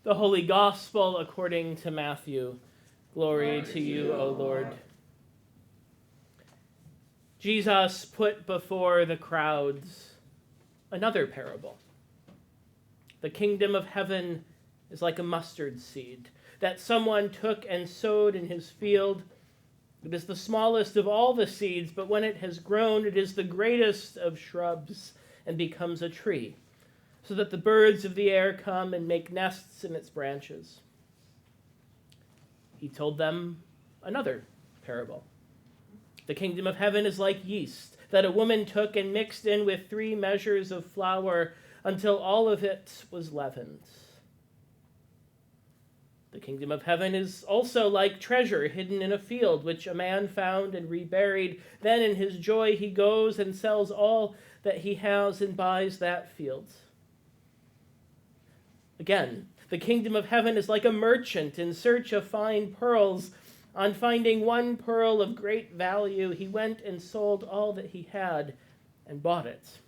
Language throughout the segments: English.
The Holy Gospel according to Matthew. Glory to you, O Lord. Jesus put before the crowds another parable. The kingdom of heaven is like a mustard seed that someone took and sowed in his field. It is the smallest of all the seeds, but when it has grown, it is the greatest of shrubs and becomes a tree, so that the birds of the air come and make nests in its branches. He told them another parable. The kingdom of heaven is like yeast that a woman took and mixed in with 3 measures of flour until all of it was leavened. The kingdom of heaven is also like treasure hidden in a field, which a man found and reburied. Then in his joy he goes and sells all that he has and buys that field. Again, the kingdom of heaven is like a merchant in search of fine pearls. On finding one pearl of great value, he went and sold all that he had and bought it.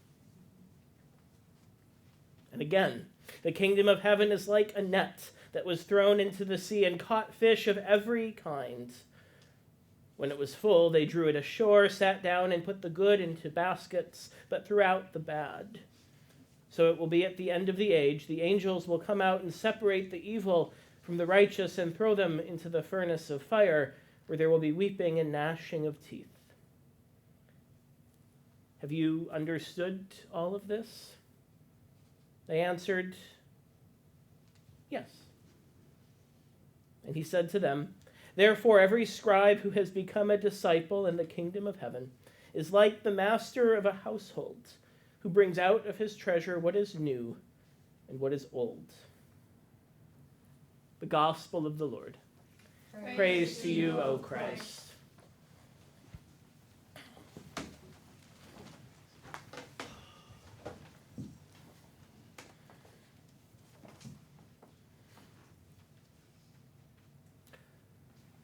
And again, the kingdom of heaven is like a net that was thrown into the sea and caught fish of every kind. When it was full, they drew it ashore, sat down, and put the good into baskets, but threw out the bad. So it will be at the end of the age. The angels will come out and separate the evil from the righteous and throw them into the furnace of fire, where there will be weeping and gnashing of teeth. Have you understood all of this? They answered, yes. And he said to them, therefore every scribe who has become a disciple in the kingdom of heaven is like the master of a household, who brings out of his treasure what is new and what is old. The gospel of the Lord. Praise to you, O Christ.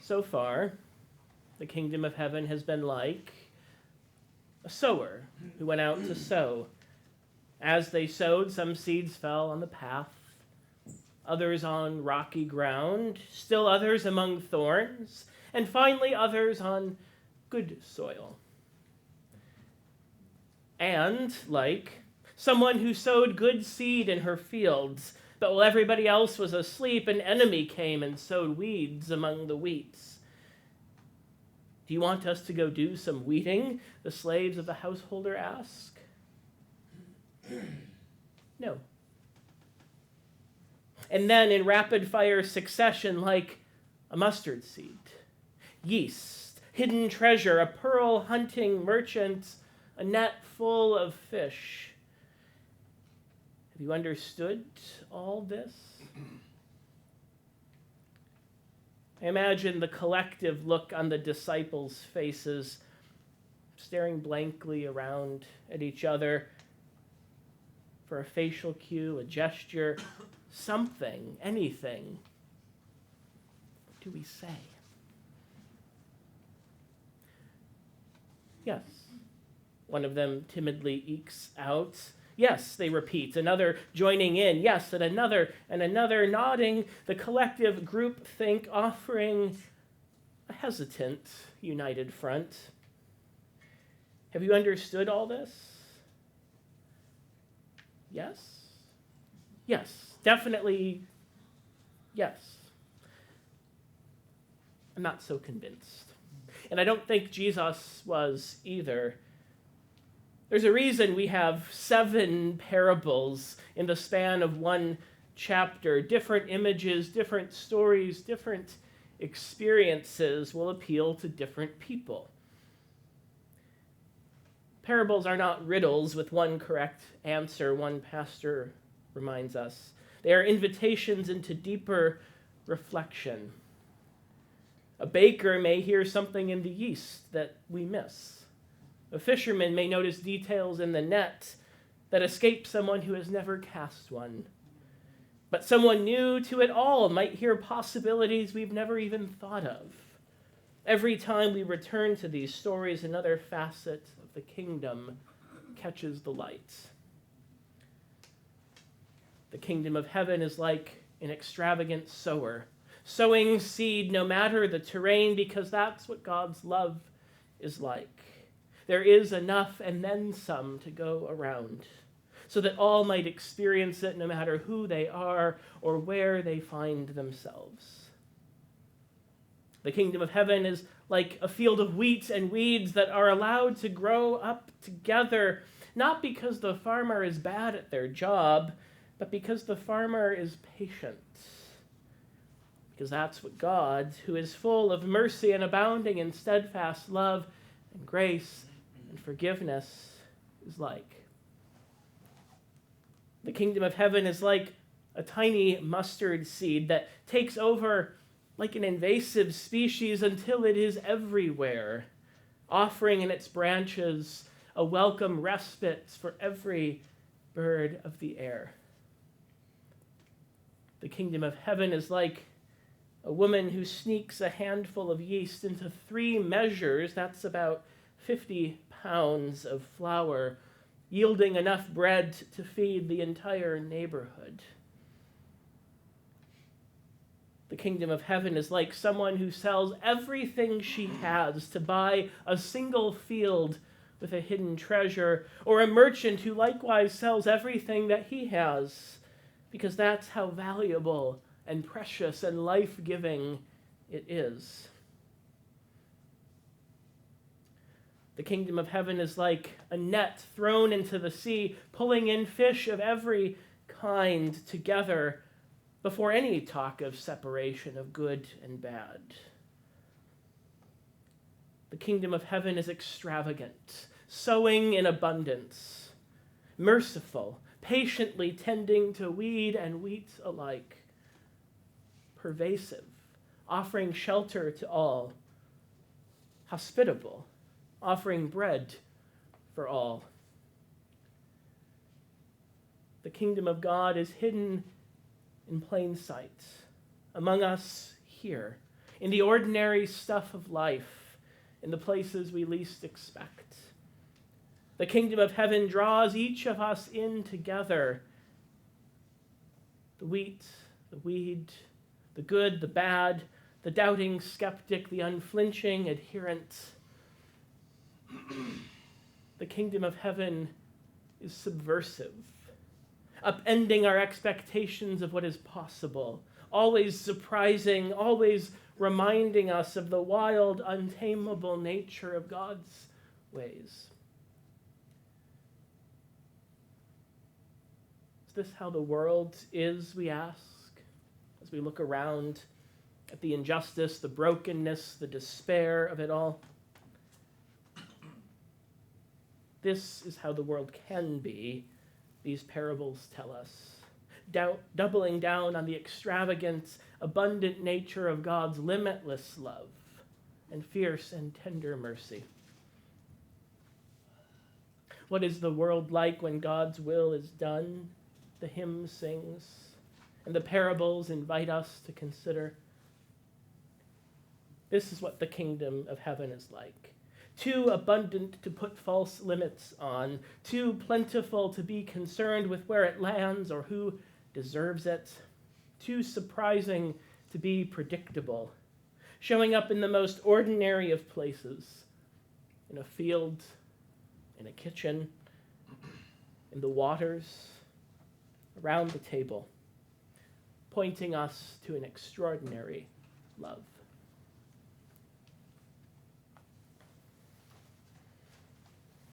So far, the kingdom of heaven has been like a sower who went out to sow. As they sowed, some seeds fell on the path, others on rocky ground, still others among thorns, and finally others on good soil. And like someone who sowed good seed in her fields, but while everybody else was asleep, an enemy came and sowed weeds among the wheats. Do you want us to go do some weeding? The slaves of the householder ask. No. And then in rapid-fire succession, like a mustard seed, yeast, hidden treasure, a pearl-hunting merchant, a net full of fish. Have you understood all this? I imagine the collective look on the disciples' faces, staring blankly around at each other for a facial cue, a gesture, something, anything. What do we say? Yes. One of them timidly ekes out. Yes, they repeat, another joining in, yes, and another nodding, the collective group think offering a hesitant united front. Have you understood all this? Yes? Yes, definitely yes. I'm not so convinced. And I don't think Jesus was either. There's a reason we have 7 parables in the span of one chapter. Different images, different stories, different experiences will appeal to different people. Parables are not riddles with one correct answer, one pastor reminds us. They are invitations into deeper reflection. A baker may hear something in the yeast that we miss. A fisherman may notice details in the net that escape someone who has never cast one. But someone new to it all might hear possibilities we've never even thought of. Every time we return to these stories, another facet of the kingdom catches the light. The kingdom of heaven is like an extravagant sower, sowing seed no matter the terrain, because that's what God's love is like. There is enough and then some to go around, so that all might experience it no matter who they are or where they find themselves. The kingdom of heaven is like a field of wheat and weeds that are allowed to grow up together, not because the farmer is bad at their job, but because the farmer is patient. Because that's what God, who is full of mercy and abounding in steadfast love and grace and forgiveness, is like. The kingdom of heaven is like a tiny mustard seed that takes over like an invasive species until it is everywhere, offering in its branches a welcome respite for every bird of the air. The kingdom of heaven is like a woman who sneaks a handful of yeast into 3 measures, that's about 50 pounds of flour, yielding enough bread to feed the entire neighborhood. The kingdom of heaven is like someone who sells everything she has to buy a single field with a hidden treasure, or a merchant who likewise sells everything that he has, because that's how valuable and precious and life-giving it is. The kingdom of heaven is like a net thrown into the sea, pulling in fish of every kind together before any talk of separation of good and bad. The kingdom of heaven is extravagant, sowing in abundance, merciful, patiently tending to weed and wheat alike, pervasive, offering shelter to all, hospitable, offering bread for all. The kingdom of God is hidden in plain sight, among us here, in the ordinary stuff of life, in the places we least expect. The kingdom of heaven draws each of us in together. The wheat, the weed, the good, the bad, the doubting skeptic, the unflinching adherent. The kingdom of heaven is subversive, upending our expectations of what is possible, always surprising, always reminding us of the wild, untamable nature of God's ways. Is this how the world is, we ask, as we look around at the injustice, the brokenness, the despair of it all? This is how the world can be, these parables tell us, doubling down on the extravagant, abundant nature of God's limitless love and fierce and tender mercy. What is the world like when God's will is done? The hymn sings, and the parables invite us to consider. This is what the kingdom of heaven is like. Too abundant to put false limits on, too plentiful to be concerned with where it lands or who deserves it, too surprising to be predictable, showing up in the most ordinary of places, in a field, in a kitchen, in the waters, around the table, pointing us to an extraordinary love.